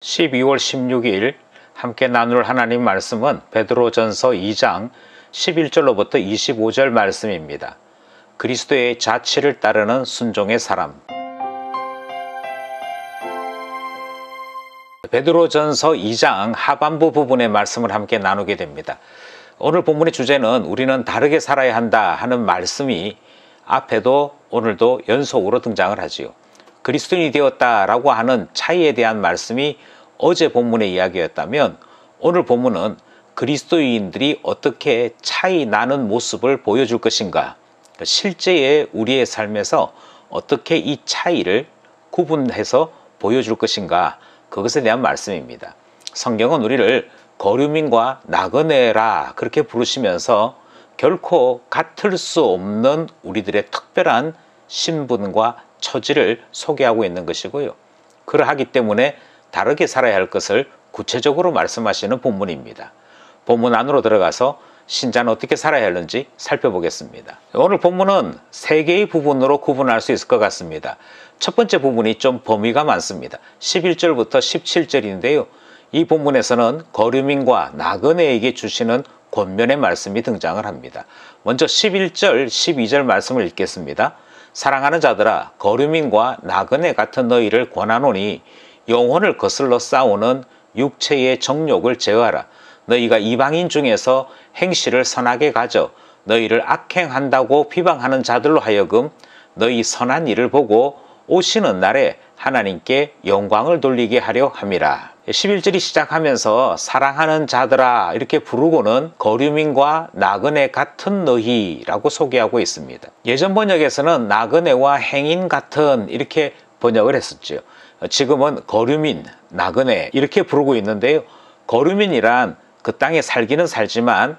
12월 16일 함께 나눌 하나님 말씀은 베드로전서 2장 11절로부터 25절 말씀입니다. 그리스도의 자치를 따르는 순종의 사람. 베드로전서 2장 하반부 부분의 말씀을 함께 나누게 됩니다. 오늘 본문의 주제는 우리는 다르게 살아야 한다 하는 말씀이 앞에도 오늘도 연속으로 등장을 하지요. 그리스도인이 되었다라고 하는 차이에 대한 말씀이 어제 본문의 이야기였다면 오늘 본문은 그리스도인들이 어떻게 차이 나는 모습을 보여줄 것인가, 실제의 우리의 삶에서 어떻게 이 차이를 구분해서 보여줄 것인가, 그것에 대한 말씀입니다. 성경은 우리를 거류민과 나그네라 그렇게 부르시면서 결코 같을 수 없는 우리들의 특별한 신분과 처지를 소개하고 있는 것이고요. 그러하기 때문에 다르게 살아야 할 것을 구체적으로 말씀하시는 본문입니다. 본문 안으로 들어가서 신자는 어떻게 살아야 하는지 살펴보겠습니다. 오늘 본문은 세 개의 부분으로 구분할 수 있을 것 같습니다. 첫 번째 부분이 좀 범위가 많습니다. 11절부터 17절인데요. 이 본문에서는 거류민과 나그네에게 주시는 권면의 말씀이 등장을 합니다. 먼저 11절, 12절 말씀을 읽겠습니다. 사랑하는 자들아, 거류민과 나그네 같은 너희를 권하노니 영혼을 거슬러 싸우는 육체의 정욕을 제어하라. 너희가 이방인 중에서 행실을 선하게 가져 너희를 악행한다고 비방하는 자들로 하여금 너희 선한 일을 보고 오시는 날에 하나님께 영광을 돌리게 하려 함이라. 11절이 시작하면서 사랑하는 자들아 이렇게 부르고는 거류민과 나그네 같은 너희라고 소개하고 있습니다. 예전 번역에서는 나그네와 행인 같은 이렇게 번역을 했었죠. 지금은 거류민, 나그네 이렇게 부르고 있는데요. 거류민이란 그 땅에 살기는 살지만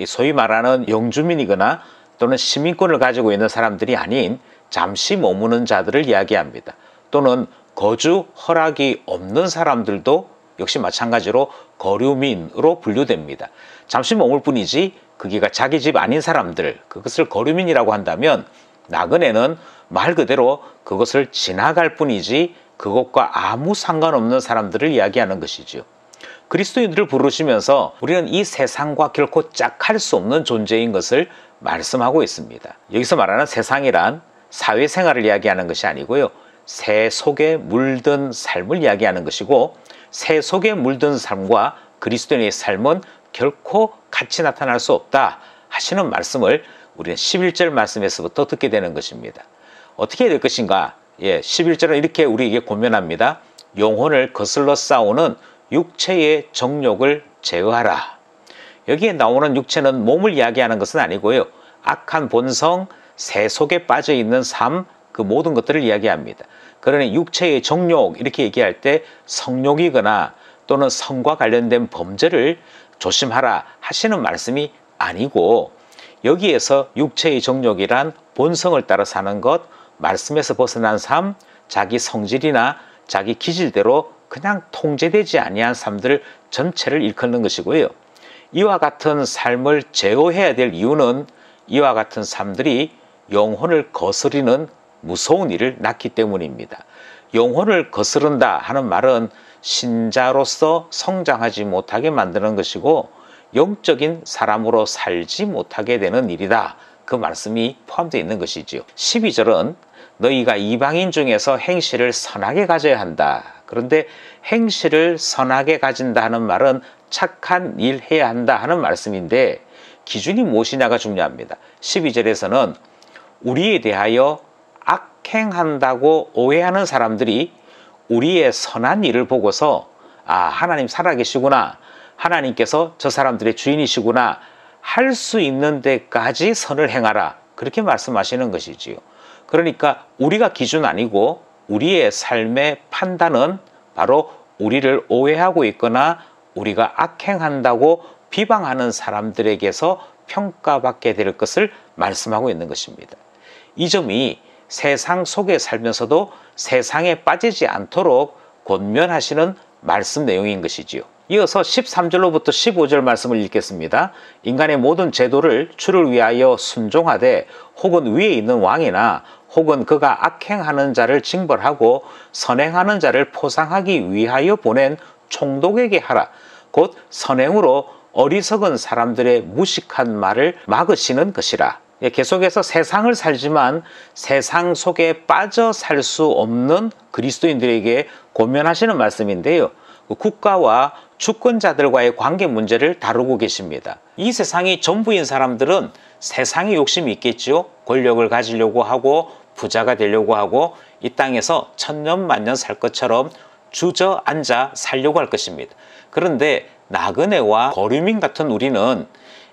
소위 말하는 영주민이거나 또는 시민권을 가지고 있는 사람들이 아닌 잠시 머무는 자들을 이야기합니다. 또는 거주 허락이 없는 사람들도 역시 마찬가지로 거류민으로 분류됩니다. 잠시 머물 뿐이지 그게가 자기 집 아닌 사람들, 그것을 거류민이라고 한다면 나그네는 말 그대로 그것을 지나갈 뿐이지 그것과 아무 상관없는 사람들을 이야기하는 것이죠. 그리스도인들을 부르시면서 우리는 이 세상과 결코 짝할 수 없는 존재인 것을 말씀하고 있습니다. 여기서 말하는 세상이란 사회생활을 이야기하는 것이 아니고요. 새 속에 물든 삶을 이야기하는 것이고, 새 속에 물든 삶과 그리스도인의 삶은 결코 같이 나타날 수 없다 하시는 말씀을 우리는 11절 말씀에서부터 듣게 되는 것입니다. 어떻게 될 것인가? 11절은 이렇게 우리에게 권면합니다. 영혼을 거슬러 싸우는 육체의 정욕을 제어하라. 여기에 나오는 육체는 몸을 이야기하는 것은 아니고요. 악한 본성, 새 속에 빠져 있는 삶, 그 모든 것들을 이야기합니다. 그러니 육체의 정욕 이렇게 얘기할 때 성욕이거나 또는 성과 관련된 범죄를 조심하라 하시는 말씀이 아니고, 여기에서 육체의 정욕이란 본성을 따라 사는 것, 말씀에서 벗어난 삶, 자기 성질이나 자기 기질대로 그냥 통제되지 아니한 삶들 전체를 일컫는 것이고요. 이와 같은 삶을 제어해야 될 이유는 이와 같은 삶들이 영혼을 거스리는 무서운 일을 낳기 때문입니다. 영혼을 거스른다 하는 말은 신자로서 성장하지 못하게 만드는 것이고 영적인 사람으로 살지 못하게 되는 일이다. 그 말씀이 포함되어 있는 것이지요. 12절은 너희가 이방인 중에서 행실을 선하게 가져야 한다. 그런데 행실을 선하게 가진다 하는 말은 착한 일 해야 한다 하는 말씀인데 기준이 무엇이냐가 중요합니다. 12절에서는 우리에 대하여 악행한다고 오해하는 사람들이 우리의 선한 일을 보고서 하나님 살아계시구나, 하나님께서 저 사람들의 주인이시구나 할 수 있는 데까지 선을 행하라, 그렇게 말씀하시는 것이지요. 그러니까 우리가 기준 아니고 우리의 삶의 판단은 바로 우리를 오해하고 있거나 우리가 악행한다고 비방하는 사람들에게서 평가받게 될 것을 말씀하고 있는 것입니다. 이 점이 세상 속에 살면서도 세상에 빠지지 않도록 권면하시는 말씀 내용인 것이지요. 이어서 13절로부터 15절 말씀을 읽겠습니다. 인간의 모든 제도를 주를 위하여 순종하되 혹은 위에 있는 왕이나 혹은 그가 악행하는 자를 징벌하고 선행하는 자를 포상하기 위하여 보낸 총독에게 하라. 곧 선행으로 어리석은 사람들의 무식한 말을 막으시는 것이라. 계속해서 세상을 살지만 세상 속에 빠져 살 수 없는 그리스도인들에게 권면하시는 말씀인데요. 국가와 주권자들과의 관계 문제를 다루고 계십니다. 이 세상이 전부인 사람들은 세상에 욕심이 있겠죠. 권력을 가지려고 하고 부자가 되려고 하고 이 땅에서 천년만년 살 것처럼 주저앉아 살려고 할 것입니다. 그런데 나그네와 거류민 같은 우리는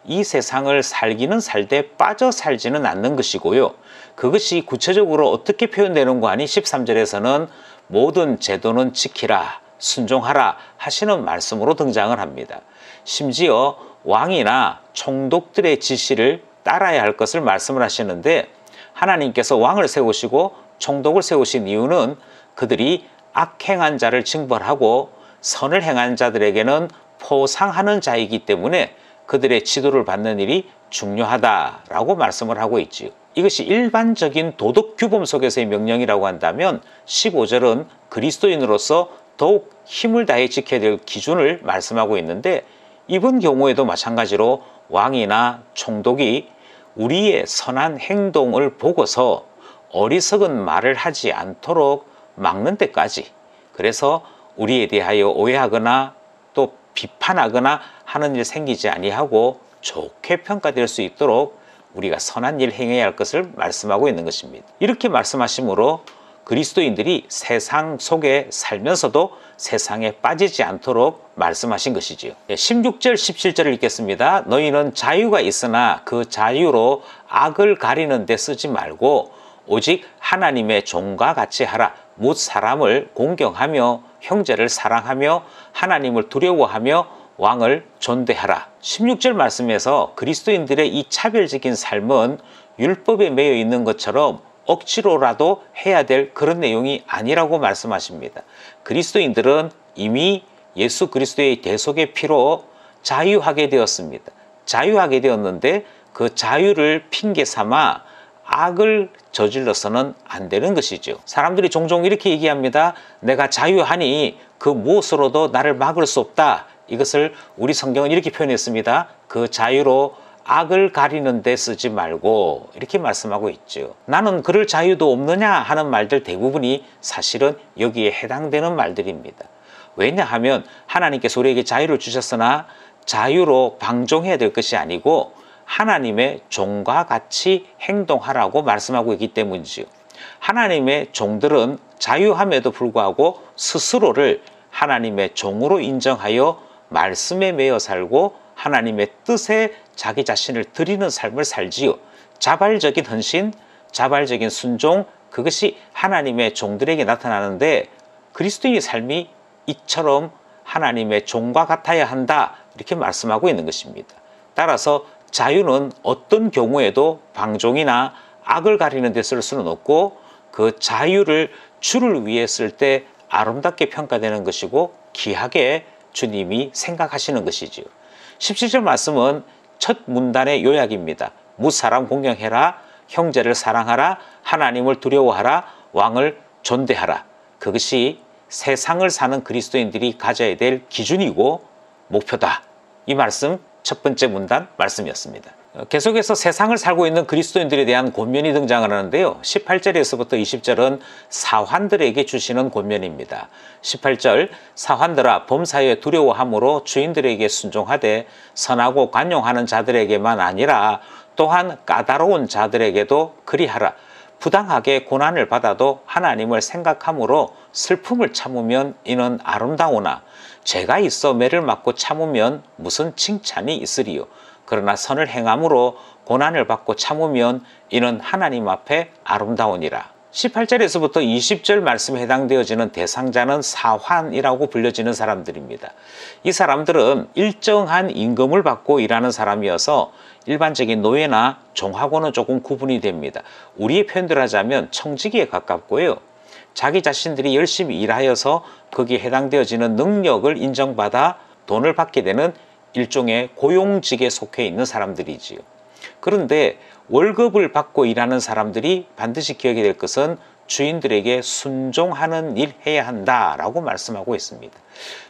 이 세상을 살기는 살되 빠져 살지는 않는 것이고요. 그것이 구체적으로 어떻게 표현되는가 하니 13절에서는 모든 제도는 지키라, 순종하라 하시는 말씀으로 등장을 합니다. 심지어 왕이나 총독들의 지시를 따라야 할 것을 말씀을 하시는데, 하나님께서 왕을 세우시고 총독을 세우신 이유는 그들이 악행한 자를 징벌하고 선을 행한 자들에게는 포상하는 자이기 때문에 그들의 지도를 받는 일이 중요하다라고 말씀을 하고 있지요. 이것이 일반적인 도덕 규범 속에서의 명령이라고 한다면 15절은 그리스도인으로서 더욱 힘을 다해 지켜야 될 기준을 말씀하고 있는데, 이번 경우에도 마찬가지로 왕이나 총독이 우리의 선한 행동을 보고서 어리석은 말을 하지 않도록 막는 때까지, 그래서 우리에 대하여 오해하거나 또 비판하거나 하는 일 생기지 아니하고 좋게 평가될 수 있도록 우리가 선한 일 행해야 할 것을 말씀하고 있는 것입니다. 이렇게 말씀하심으로 그리스도인들이 세상 속에 살면서도 세상에 빠지지 않도록 말씀하신 것이지요. 16절 17절을 읽겠습니다. 너희는 자유가 있으나 그 자유로 악을 가리는 데 쓰지 말고 오직 하나님의 종과 같이 하라. 못 사람을 공경하며 형제를 사랑하며 하나님을 두려워하며 왕을 존대하라. 16절 말씀에서 그리스도인들의 이 차별적인 삶은 율법에 매여 있는 것처럼 억지로라도 해야 될 그런 내용이 아니라고 말씀하십니다. 그리스도인들은 이미 예수 그리스도의 대속의 피로 자유하게 되었습니다. 자유하게 되었는데 그 자유를 핑계 삼아 악을 저질러서는 안 되는 것이죠. 사람들이 종종 이렇게 얘기합니다. 내가 자유하니 그 무엇으로도 나를 막을 수 없다. 이것을 우리 성경은 이렇게 표현했습니다. 그 자유로 악을 가리는 데 쓰지 말고, 이렇게 말씀하고 있죠. 나는 그럴 자유도 없느냐 하는 말들 대부분이 사실은 여기에 해당되는 말들입니다. 왜냐하면 하나님께서 우리에게 자유를 주셨으나 자유로 방종해야 될 것이 아니고 하나님의 종과 같이 행동하라고 말씀하고 있기 때문이지요. 하나님의 종들은 자유함에도 불구하고 스스로를 하나님의 종으로 인정하여 말씀에 매여 살고 하나님의 뜻에 자기 자신을 드리는 삶을 살지요. 자발적인 헌신, 자발적인 순종, 그것이 하나님의 종들에게 나타나는데, 그리스도인의 삶이 이처럼 하나님의 종과 같아야 한다, 이렇게 말씀하고 있는 것입니다. 따라서 자유는 어떤 경우에도 방종이나 악을 가리는 데 쓸 수는 없고, 그 자유를 주를 위해 쓸 때 아름답게 평가되는 것이고 귀하게 주님이 생각하시는 것이지요. 17절 말씀은 첫 문단의 요약입니다. 무사람 공경해라, 형제를 사랑하라, 하나님을 두려워하라, 왕을 존대하라. 그것이 세상을 사는 그리스도인들이 가져야 될 기준이고 목표다. 이 말씀 첫 번째 문단 말씀이었습니다. 계속해서 세상을 살고 있는 그리스도인들에 대한 권면이 등장을 하는데요. 18절에서부터 20절은 사환들에게 주시는 권면입니다. 18절, 사환들아 범사에 두려워함으로 주인들에게 순종하되 선하고 관용하는 자들에게만 아니라 또한 까다로운 자들에게도 그리하라. 부당하게 고난을 받아도 하나님을 생각함으로 슬픔을 참으면 이는 아름다우나 죄가 있어 매를 맞고 참으면 무슨 칭찬이 있으리요. 그러나 선을 행함으로 고난을 받고 참으면 이는 하나님 앞에 아름다우니라. 18절에서부터 20절 말씀에 해당되어지는 대상자는 사환이라고 불려지는 사람들입니다. 이 사람들은 일정한 임금을 받고 일하는 사람이어서 일반적인 노예나 종하고는 조금 구분이 됩니다. 우리의 표현대로 하자면 청지기에 가깝고요. 자기 자신들이 열심히 일하여서 거기에 해당되어지는 능력을 인정받아 돈을 받게 되는 일종의 고용직에 속해 있는 사람들이지요. 그런데 월급을 받고 일하는 사람들이 반드시 기억해야 될 것은 주인들에게 순종하는 일 해야 한다라고 말씀하고 있습니다.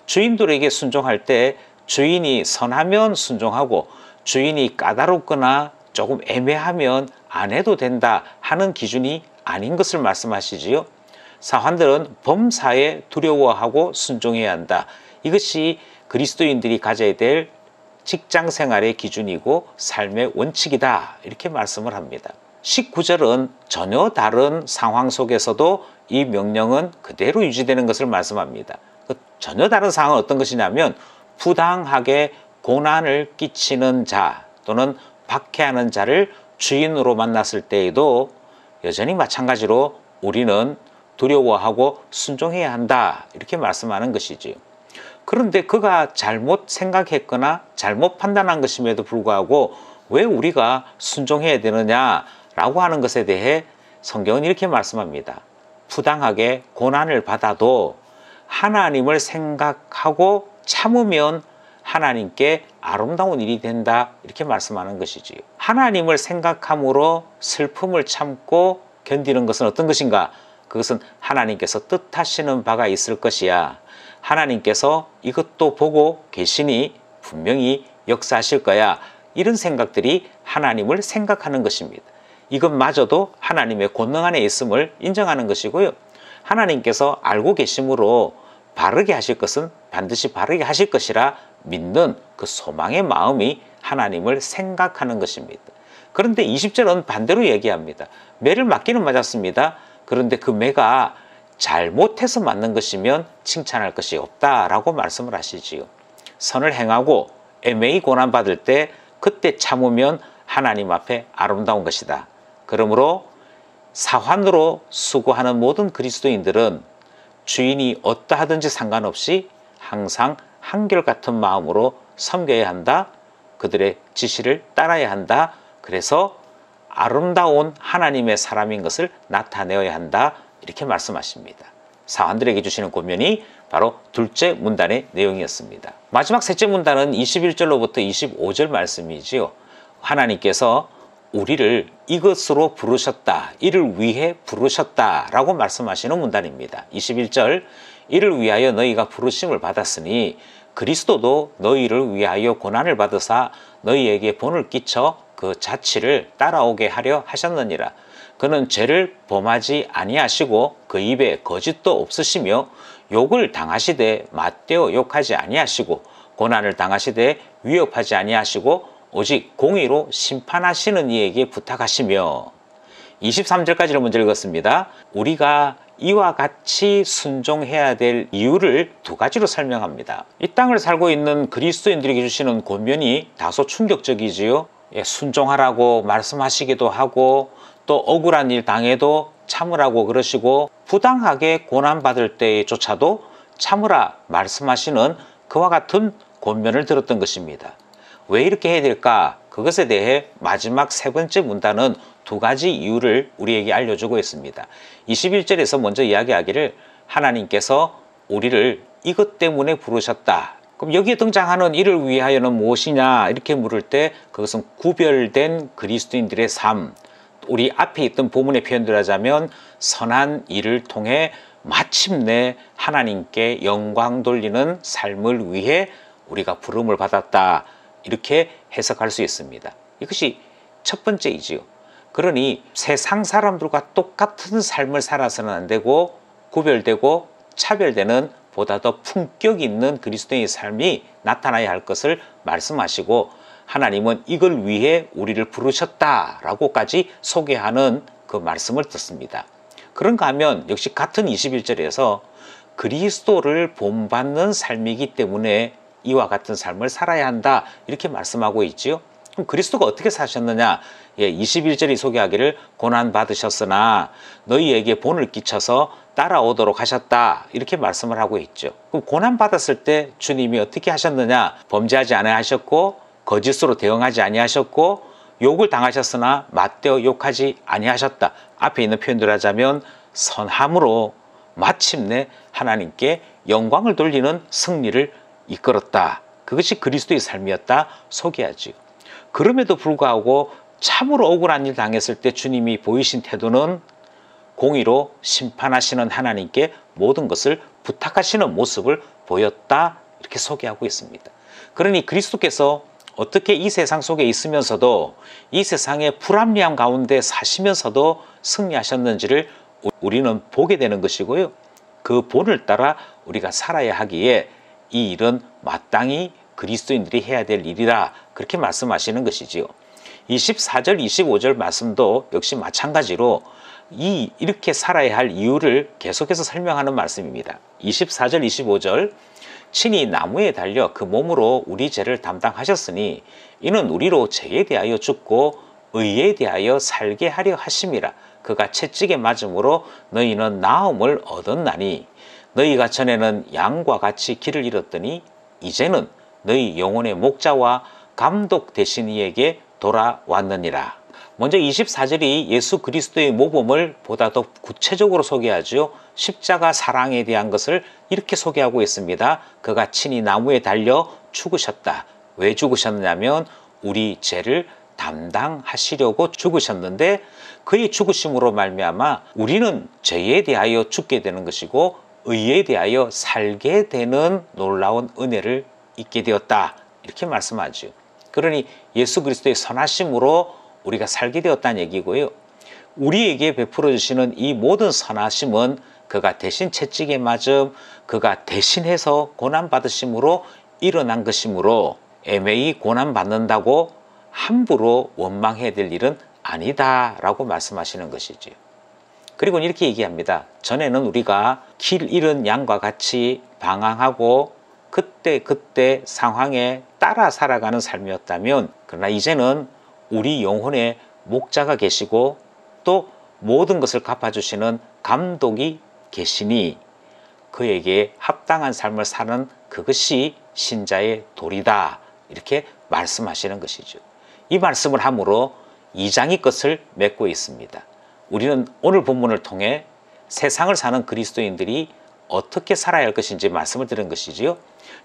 주인들에게 순종할 때 주인이 선하면 순종하고 주인이 까다롭거나 조금 애매하면 안 해도 된다 하는 기준이 아닌 것을 말씀하시지요. 사환들은 범사에 두려워하고 순종해야 한다. 이것이 그리스도인들이 가져야 될 직장 생활의 기준이고 삶의 원칙이다. 이렇게 말씀을 합니다. 19절은 전혀 다른 상황 속에서도 이 명령은 그대로 유지되는 것을 말씀합니다. 그 전혀 다른 상황은 어떤 것이냐면 부당하게 고난을 끼치는 자 또는 박해하는 자를 주인으로 만났을 때에도 여전히 마찬가지로 우리는 두려워하고 순종해야 한다. 이렇게 말씀하는 것이지요. 그런데 그가 잘못 생각했거나 잘못 판단한 것임에도 불구하고 왜 우리가 순종해야 되느냐라고 하는 것에 대해 성경은 이렇게 말씀합니다. 부당하게 고난을 받아도 하나님을 생각하고 참으면 하나님께 아름다운 일이 된다. 이렇게 말씀하는 것이지요. 하나님을 생각함으로 슬픔을 참고 견디는 것은 어떤 것인가? 그것은 하나님께서 뜻하시는 바가 있을 것이야. 하나님께서 이것도 보고 계시니 분명히 역사하실 거야. 이런 생각들이 하나님을 생각하는 것입니다. 이것마저도 하나님의 권능 안에 있음을 인정하는 것이고요. 하나님께서 알고 계심으로 바르게 하실 것은 반드시 바르게 하실 것이라 믿는 그 소망의 마음이 하나님을 생각하는 것입니다. 그런데 20절은 반대로 얘기합니다. 매를 맞기는 맞았습니다. 그런데 그 매가 잘못해서 맞는 것이면 칭찬할 것이 없다라고 말씀을 하시지요. 선을 행하고 애매히 고난받을 때 그때 참으면 하나님 앞에 아름다운 것이다. 그러므로 사환으로 수고하는 모든 그리스도인들은 주인이 어떠하든지 상관없이 항상 한결같은 마음으로 섬겨야 한다. 그들의 지시를 따라야 한다. 그래서 아름다운 하나님의 사람인 것을 나타내어야 한다. 이렇게 말씀하십니다. 사환들에게 주시는 권면이 바로 둘째 문단의 내용이었습니다. 마지막 셋째 문단은 21절로부터 25절 말씀이지요. 하나님께서 우리를 이것으로 부르셨다. 이를 위해 부르셨다. 라고 말씀하시는 문단입니다. 21절 이를 위하여 너희가 부르심을 받았으니 그리스도도 너희를 위하여 고난을 받으사 너희에게 본을 끼쳐 그 자취를 따라오게 하려 하셨느니라. 그는 죄를 범하지 아니하시고 그 입에 거짓도 없으시며 욕을 당하시되 맞대어 욕하지 아니하시고 고난을 당하시되 위협하지 아니하시고 오직 공의로 심판하시는 이에게 부탁하시며 23절까지를 먼저 읽었습니다. 우리가 이와 같이 순종해야 될 이유를 두 가지로 설명합니다. 이 땅을 살고 있는 그리스도인들에게 주시는 권면이 다소 충격적이지요. 순종하라고 말씀하시기도 하고 또 억울한 일 당해도 참으라고 그러시고 부당하게 고난받을 때조차도 참으라 말씀하시는 그와 같은 권면을 들었던 것입니다. 왜 이렇게 해야 될까? 그것에 대해 마지막 세 번째 문단은 두 가지 이유를 우리에게 알려주고 있습니다. 21절에서 먼저 이야기하기를 하나님께서 우리를 이것 때문에 부르셨다. 그럼 여기에 등장하는 이를 위하여는 무엇이냐 이렇게 물을 때 그것은 구별된 그리스도인들의 삶, 우리 앞에 있던 본문의 표현들 하자면 선한 일을 통해 마침내 하나님께 영광 돌리는 삶을 위해 우리가 부름을 받았다. 이렇게 해석할 수 있습니다. 이것이 첫 번째이지요. 그러니 세상 사람들과 똑같은 삶을 살아서는 안 되고 구별되고 차별되는 보다 더 품격 있는 그리스도인의 삶이 나타나야 할 것을 말씀하시고 하나님은 이걸 위해 우리를 부르셨다라고까지 소개하는 그 말씀을 듣습니다. 그런가 하면 역시 같은 21절에서 그리스도를 본받는 삶이기 때문에 이와 같은 삶을 살아야 한다 이렇게 말씀하고 있지요. 그럼 그리스도가 어떻게 사셨느냐? 21절이 소개하기를 고난받으셨으나 너희에게 본을 끼쳐서 따라오도록 하셨다 이렇게 말씀을 하고 있죠. 그럼 고난받았을 때 주님이 어떻게 하셨느냐? 범죄하지 아니하셨고 거짓으로 대응하지 아니하셨고 욕을 당하셨으나 맞대어 욕하지 아니하셨다. 앞에 있는 표현들 하자면 선함으로 마침내 하나님께 영광을 돌리는 승리를 이끌었다. 그것이 그리스도의 삶이었다 소개하지요. 그럼에도 불구하고 참으로 억울한 일 당했을 때 주님이 보이신 태도는 공의로 심판하시는 하나님께 모든 것을 부탁하시는 모습을 보였다, 이렇게 소개하고 있습니다. 그러니 그리스도께서 어떻게 이 세상 속에 있으면서도 이 세상의 불합리함 가운데 사시면서도 승리하셨는지를 우리는 보게 되는 것이고요. 그 본을 따라 우리가 살아야 하기에 이 일은 마땅히 그리스도인들이 해야 될 일이라, 그렇게 말씀하시는 것이지요. 24절 25절 말씀도 역시 마찬가지로 이렇게 살아야 할 이유를 계속해서 설명하는 말씀입니다. 24절 25절 친히 나무에 달려 그 몸으로 우리 죄를 담당하셨으니 이는 우리로 죄에 대하여 죽고 의에 대하여 살게 하려 하심이라. 그가 채찍에 맞음으로 너희는 나음을 얻었나니 너희가 전에는 양과 같이 길을 잃었더니 이제는 너희 영혼의 목자와 감독 되신 이에게 돌아왔느니라. 먼저 24절이 예수 그리스도의 모범을 보다 더 구체적으로 소개하죠. 십자가 사랑에 대한 것을 이렇게 소개하고 있습니다. 그가 친히 나무에 달려 죽으셨다. 왜 죽으셨냐면 우리 죄를 담당하시려고 죽으셨는데, 그의 죽으심으로 말미암아 우리는 죄에 대하여 죽게 되는 것이고 의에 대하여 살게 되는 놀라운 은혜를 잊게 되었다, 이렇게 말씀하죠. 그러니 예수 그리스도의 선하심으로 우리가 살게 되었다는 얘기고요. 우리에게 베풀어 주시는 이 모든 선하심은 그가 대신 채찍에 맞음, 그가 대신해서 고난받으심으로 일어난 것이므로 애매히 고난받는다고 함부로 원망해야 될 일은 아니다라고 말씀하시는 것이지요. 그리고 이렇게 얘기합니다. 전에는 우리가 길 잃은 양과 같이 방황하고 그때 상황에 따라 살아가는 삶이었다면, 그러나 이제는 우리 영혼의 목자가 계시고 또 모든 것을 갚아주시는 감독이 계시니 그에게 합당한 삶을 사는 그것이 신자의 도리다, 이렇게 말씀하시는 것이죠. 이 말씀을 함으로 2장의 것을 맺고 있습니다. 우리는 오늘 본문을 통해 세상을 사는 그리스도인들이 어떻게 살아야 할 것인지 말씀을 드린 것이지요.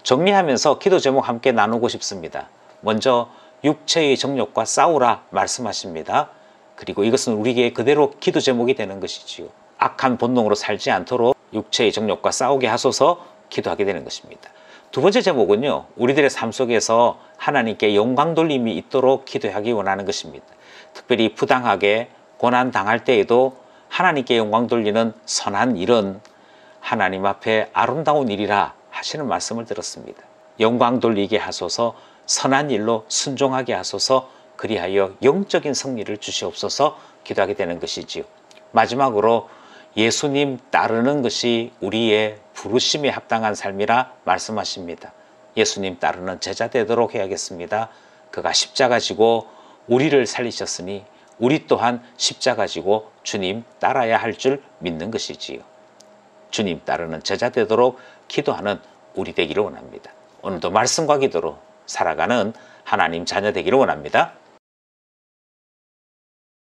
정리하면서 기도 제목 함께 나누고 싶습니다. 먼저 육체의 정욕과 싸우라 말씀하십니다. 그리고 이것은 우리에게 그대로 기도 제목이 되는 것이지요. 악한 본능으로 살지 않도록 육체의 정욕과 싸우게 하소서 기도하게 되는 것입니다. 두 번째 제목은요, 우리들의 삶 속에서 하나님께 영광 돌림이 있도록 기도하기 원하는 것입니다. 특별히 부당하게 고난 당할 때에도 하나님께 영광 돌리는 선한 일은 하나님 앞에 아름다운 일이라 하시는 말씀을 들었습니다. 영광 돌리게 하소서, 선한 일로 순종하게 하소서, 그리하여 영적인 승리를 주시옵소서 기도하게 되는 것이지요. 마지막으로 예수님 따르는 것이 우리의 부르심에 합당한 삶이라 말씀하십니다. 예수님 따르는 제자 되도록 해야겠습니다. 그가 십자가 지고 우리를 살리셨으니 우리 또한 십자가 지고 주님 따라야 할 줄 믿는 것이지요. 주님 따르는 제자 되도록 기도하는 우리 되기를 원합니다. 오늘도 말씀과 기도로 살아가는 하나님 자녀 되기를 원합니다.